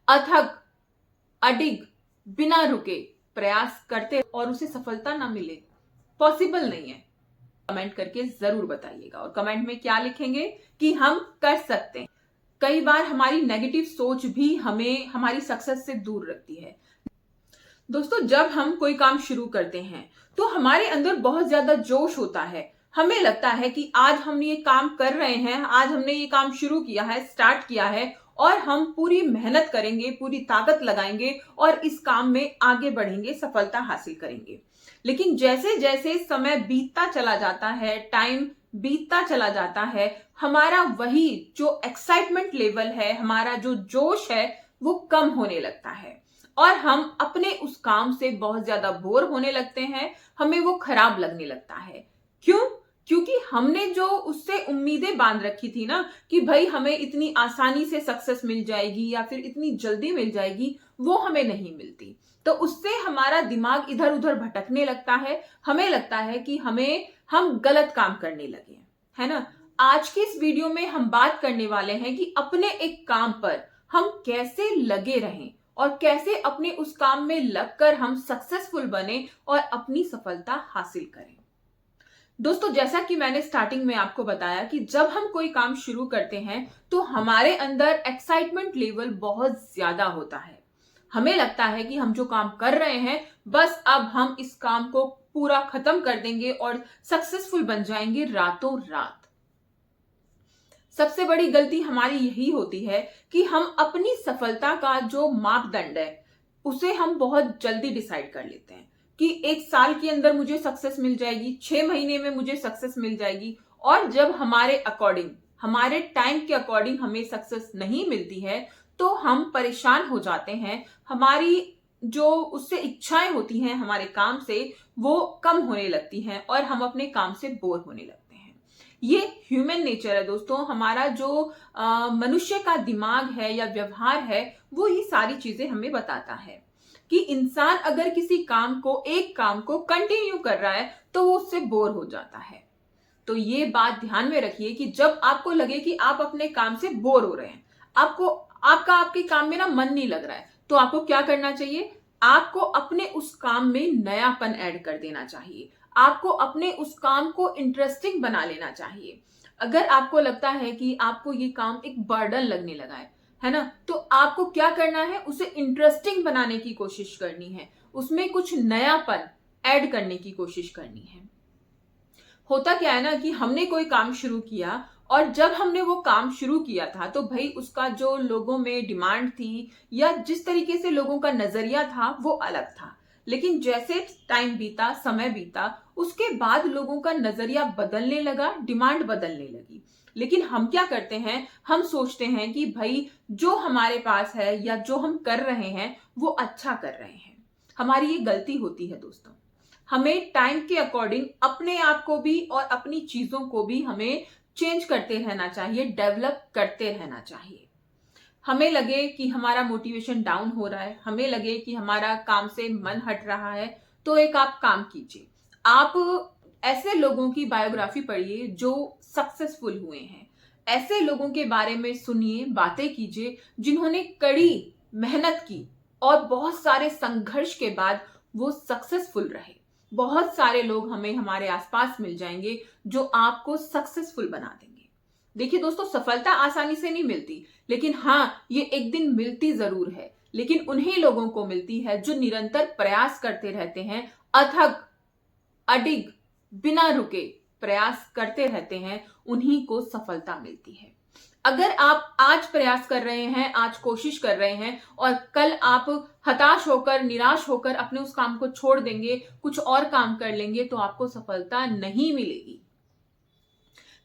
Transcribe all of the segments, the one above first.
अथक अडिग बिना रुके प्रयास करते और उसे सफलता ना मिले, पॉसिबल नहीं है। कमेंट करके जरूर बताइएगा और कमेंट में क्या लिखेंगे कि हम कर सकते हैं। कई बार हमारी नेगेटिव सोच भी हमें हमारी सक्सेस से दूर रखती है। दोस्तों, जब हम कोई काम शुरू करते हैं तो हमारे अंदर बहुत ज्यादा जोश होता है। हमें लगता है कि आज हम ये काम कर रहे हैं, आज हमने ये काम शुरू किया है, स्टार्ट किया है और हम पूरी मेहनत करेंगे, पूरी ताकत लगाएंगे और इस काम में आगे बढ़ेंगे, सफलता हासिल करेंगे। लेकिन जैसे जैसे समय बीतता चला जाता है, टाइम बीतता चला जाता है, हमारा वही जो एक्साइटमेंट लेवल है, हमारा जो जोश है, वो कम होने लगता है और हम अपने उस काम से बहुत ज्यादा बोर होने लगते हैं। हमें वो खराब लगने लगता है। क्यों? क्योंकि हमने जो उससे उम्मीदें बांध रखी थी ना कि भाई हमें इतनी आसानी से सक्सेस मिल जाएगी या फिर इतनी जल्दी मिल जाएगी, वो हमें नहीं मिलती। तो उससे हमारा दिमाग इधर उधर भटकने लगता है। हमें लगता है कि हम गलत काम करने लगे हैं, है ना। आज की इस वीडियो में हम बात करने वाले हैं कि अपने एक काम पर हम कैसे लगे रहें और कैसे अपने उस काम में लगकर हम सक्सेसफुल बने और अपनी सफलता हासिल करें। दोस्तों, जैसा कि मैंने स्टार्टिंग में आपको बताया कि जब हम कोई काम शुरू करते हैं तो हमारे अंदर एक्साइटमेंट लेवल बहुत ज्यादा होता है। हमें लगता है कि हम जो काम कर रहे हैं, बस अब हम इस काम को पूरा खत्म कर देंगे और सक्सेसफुल बन जाएंगे रातों रात। सबसे बड़ी गलती हमारी यही होती है कि हम अपनी सफलता का जो मापदंड है उसे हम बहुत जल्दी डिसाइड कर लेते हैं कि 1 साल के अंदर मुझे सक्सेस मिल जाएगी, 6 महीने में मुझे सक्सेस मिल जाएगी। और जब हमारे अकॉर्डिंग, हमारे टाइम के अकॉर्डिंग हमें सक्सेस नहीं मिलती है तो हम परेशान हो जाते हैं। हमारी जो उससे इच्छाएं होती हैं हमारे काम से, वो कम होने लगती हैं और हम अपने काम से बोर होने लगते हैं। ये ह्यूमन नेचर है दोस्तों। हमारा जो मनुष्य का दिमाग है या व्यवहार है, वो ये सारी चीजें हमें बताता है कि इंसान अगर किसी काम को, एक काम को कंटिन्यू कर रहा है तो वो उससे बोर हो जाता है। तो ये बात ध्यान में रखिए कि जब आपको लगे कि आप अपने काम से बोर हो रहे हैं, आपके काम में ना मन नहीं लग रहा है, तो आपको क्या करना चाहिए? आपको अपने उस काम में नयापन ऐड कर देना चाहिए। आपको अपने उस काम को इंटरेस्टिंग बना लेना चाहिए। अगर आपको लगता है कि आपको ये काम एक बर्डन लगने लगा है ना, तो आपको क्या करना है? उसे इंटरेस्टिंग बनाने की कोशिश करनी है, उसमें कुछ नयापन ऐड करने की कोशिश करनी है। होता क्या है ना कि हमने कोई काम शुरू किया और जब हमने वो काम शुरू किया था तो भाई उसका जो लोगों में डिमांड थी या जिस तरीके से लोगों का नजरिया था वो अलग था। लेकिन जैसे टाइम बीता, समय बीता, उसके बाद लोगों का नजरिया बदलने लगा, डिमांड बदलने लगी। लेकिन हम क्या करते हैं? हम सोचते हैं कि भाई जो हमारे पास है या जो हम कर रहे हैं वो अच्छा कर रहे हैं। हमारी ये गलती होती है दोस्तों। हमें टाइम के अकॉर्डिंग अपने आप को भी और अपनी चीजों को भी हमें चेंज करते रहना चाहिए, डेवलप करते रहना चाहिए। हमें लगे कि हमारा मोटिवेशन डाउन हो रहा है, हमें लगे कि हमारा काम से मन हट रहा है, तो एक आप काम कीजिए। आप ऐसे लोगों की बायोग्राफी पढ़िए जो सक्सेसफुल हुए हैं। ऐसे लोगों के बारे में सुनिए, बातें कीजिए जिन्होंने कड़ी मेहनत की और बहुत सारे संघर्ष के बाद वो सक्सेसफुल रहे। बहुत सारे लोग हमें हमारे आसपास मिल जाएंगे जो आपको सक्सेसफुल बना देंगे। देखिए दोस्तों, सफलता आसानी से नहीं मिलती, लेकिन हाँ, ये एक दिन मिलती जरूर है। लेकिन उन्हीं लोगों को मिलती है जो निरंतर प्रयास करते रहते हैं, अथक अडिग बिना रुके प्रयास करते रहते हैं, उन्हीं को सफलता मिलती है। अगर आप आज प्रयास कर रहे हैं, आज कोशिश कर रहे हैं और कल आप हताश होकर, निराश होकर अपने उस काम को छोड़ देंगे, कुछ और काम कर लेंगे, तो आपको सफलता नहीं मिलेगी।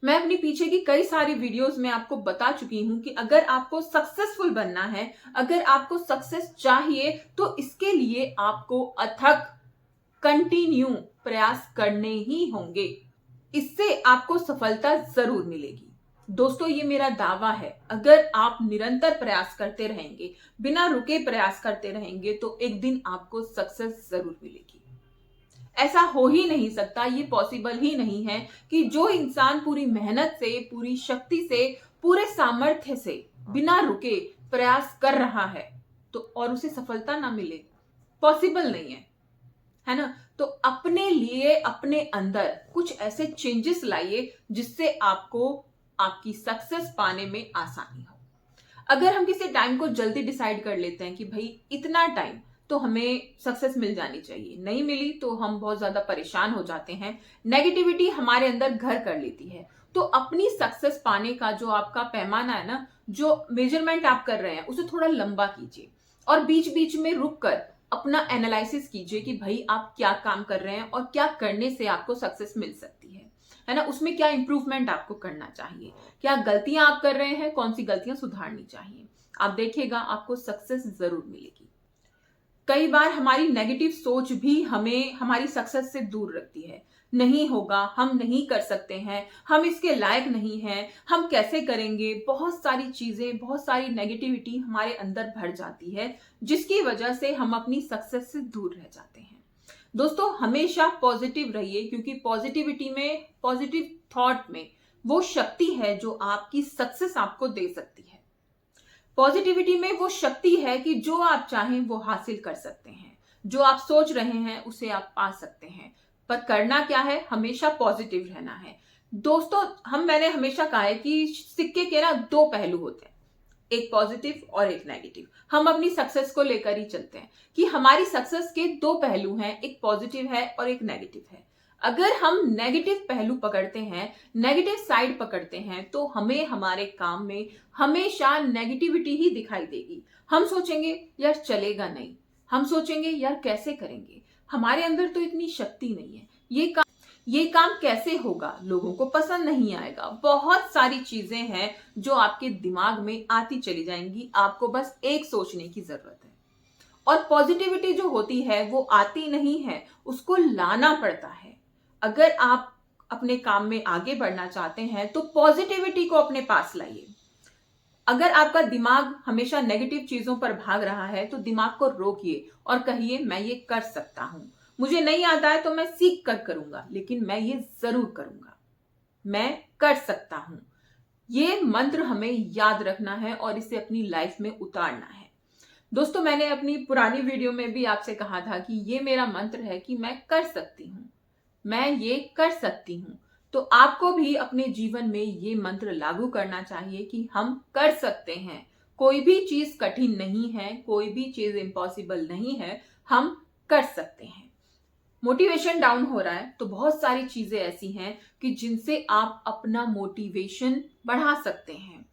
मैं अपनी पीछे की कई सारी वीडियोस में आपको बता चुकी हूं कि अगर आपको सक्सेसफुल बनना है, अगर आपको सक्सेस चाहिए, तो इसके लिए आपको अथक कंटिन्यू प्रयास करने ही होंगे। इससे आपको सफलता जरूर मिलेगी। दोस्तों, ये मेरा दावा है, अगर आप निरंतर प्रयास करते रहेंगे, बिना रुके प्रयास करते रहेंगे, तो एक दिन आपको सक्सेस जरूर मिलेगी। ऐसा हो ही नहीं सकता, ये पॉसिबल ही नहीं है कि जो इंसान पूरी मेहनत से, पूरी शक्ति से, पूरे सामर्थ्य से बिना रुके प्रयास कर रहा है, तो और उसे सफलता ना मिले, पॉसिबल नहीं है ना। तो अपने लिए अपने अंदर कुछ ऐसे चेंजेस लाइए जिससे आपको आपकी सक्सेस पाने में आसानी हो। अगर हम किसी टाइम को जल्दी डिसाइड कर लेते हैं कि भाई इतना टाइम तो हमें सक्सेस मिल जानी चाहिए, नहीं मिली तो हम बहुत ज्यादा परेशान हो जाते हैं, नेगेटिविटी हमारे अंदर घर कर लेती है। तो अपनी सक्सेस पाने का जो आपका पैमाना है ना, जो मेजरमेंट आप कर रहे हैं, उसे थोड़ा लंबा कीजिए और बीच बीच में रुक कर अपना एनालिसिस कीजिए कि भाई आप क्या काम कर रहे हैं और क्या करने से आपको सक्सेस मिल सकती है ना। उसमें क्या इंप्रूवमेंट आपको करना चाहिए, क्या गलतियां आप कर रहे हैं, कौन सी गलतियां सुधारनी चाहिए। आप देखिएगा आपको सक्सेस जरूर मिलेगी। कई बार हमारी नेगेटिव सोच भी हमें हमारी सक्सेस से दूर रखती है। नहीं होगा, हम नहीं कर सकते हैं, हम इसके लायक नहीं हैं, हम कैसे करेंगे, बहुत सारी चीजें, बहुत सारी नेगेटिविटी हमारे अंदर भर जाती है, जिसकी वजह से हम अपनी सक्सेस से दूर रह जाते हैं। दोस्तों हमेशा पॉजिटिव रहिए, क्योंकि पॉजिटिविटी में, पॉजिटिव थॉट में वो शक्ति है जो आपकी सक्सेस आपको दे सकती है। पॉजिटिविटी में वो शक्ति है कि जो आप चाहें वो हासिल कर सकते हैं, जो आप सोच रहे हैं उसे आप पा सकते हैं। पर करना क्या है, हमेशा पॉजिटिव रहना है। दोस्तों मैंने हमेशा कहा है कि सिक्के के ना दो पहलू होते हैं, एक पॉजिटिव और एक नेगेटिव। हम अपनी सक्सेस को लेकर ही चलते हैं कि हमारी सक्सेस के दो पहलू हैं, एक पॉजिटिव है और एक नेगेटिव है। अगर हम नेगेटिव पहलू पकड़ते हैं, नेगेटिव साइड पकड़ते हैं, तो हमें हमारे काम में हमेशा नेगेटिविटी ही दिखाई देगी। हम सोचेंगे यार चलेगा नहीं, हम सोचेंगे यार कैसे करेंगे, हमारे अंदर तो इतनी शक्ति नहीं है, ये काम कैसे होगा, लोगों को पसंद नहीं आएगा। बहुत सारी चीजें हैं जो आपके दिमाग में आती चली जाएंगी, आपको बस एक सोचने की जरूरत है। और पॉजिटिविटी जो होती है वो आती नहीं है, उसको लाना पड़ता है। अगर आप अपने काम में आगे बढ़ना चाहते हैं तो पॉजिटिविटी को अपने पास लाइए। अगर आपका दिमाग हमेशा नेगेटिव चीजों पर भाग रहा है तो दिमाग को रोकिए और कहिए मैं ये कर सकता हूं, मुझे नहीं आता है तो मैं सीख कर करूंगा, लेकिन मैं ये जरूर करूंगा, मैं कर सकता हूं। ये मंत्र हमें याद रखना है और इसे अपनी लाइफ में उतारना है। दोस्तों मैंने अपनी पुरानी वीडियो में भी आपसे कहा था कि ये मेरा मंत्र है कि मैं कर सकती हूं, मैं ये कर सकती हूं। तो आपको भी अपने जीवन में ये मंत्र लागू करना चाहिए कि हम कर सकते हैं। कोई भी चीज कठिन नहीं है, कोई भी चीज इम्पॉसिबल नहीं है, हम कर सकते हैं। मोटिवेशन डाउन हो रहा है तो बहुत सारी चीजें ऐसी हैं कि जिनसे आप अपना मोटिवेशन बढ़ा सकते हैं,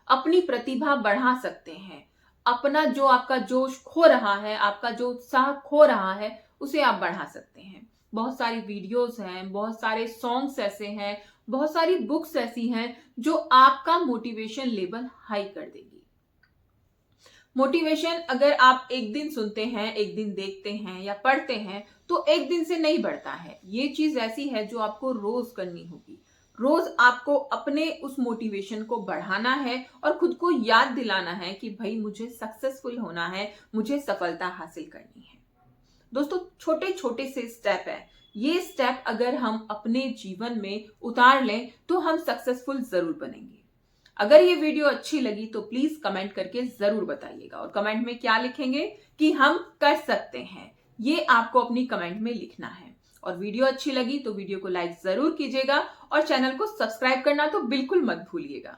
अपनी प्रतिभा बढ़ा सकते हैं, अपना जो आपका जोश खो रहा है, आपका जो उत्साह खो रहा है, उसे आप बढ़ा सकते हैं। बहुत सारी वीडियोस हैं, बहुत सारे सॉन्ग्स ऐसे हैं, बहुत सारी बुक्स ऐसी हैं जो आपका मोटिवेशन लेवल हाई कर देगी। मोटिवेशन अगर आप एक दिन सुनते हैं, एक दिन देखते हैं या पढ़ते हैं तो एक दिन से नहीं बढ़ता है। ये चीज ऐसी है जो आपको रोज करनी होगी। रोज आपको अपने उस मोटिवेशन को बढ़ाना है और खुद को याद दिलाना है कि भाई मुझे सक्सेसफुल होना है, मुझे सफलता हासिल करनी है। दोस्तों छोटे छोटे से स्टेप है, ये स्टेप अगर हम अपने जीवन में उतार लें तो हम सक्सेसफुल जरूर बनेंगे। अगर ये वीडियो अच्छी लगी तो प्लीज कमेंट करके जरूर बताइएगा, और कमेंट में क्या लिखेंगे कि हम कर सकते हैं, ये आपको अपनी कमेंट में लिखना है। और वीडियो अच्छी लगी तो वीडियो को लाइक जरूर कीजिएगा और चैनल को सब्सक्राइब करना तो बिल्कुल मत भूलिएगा।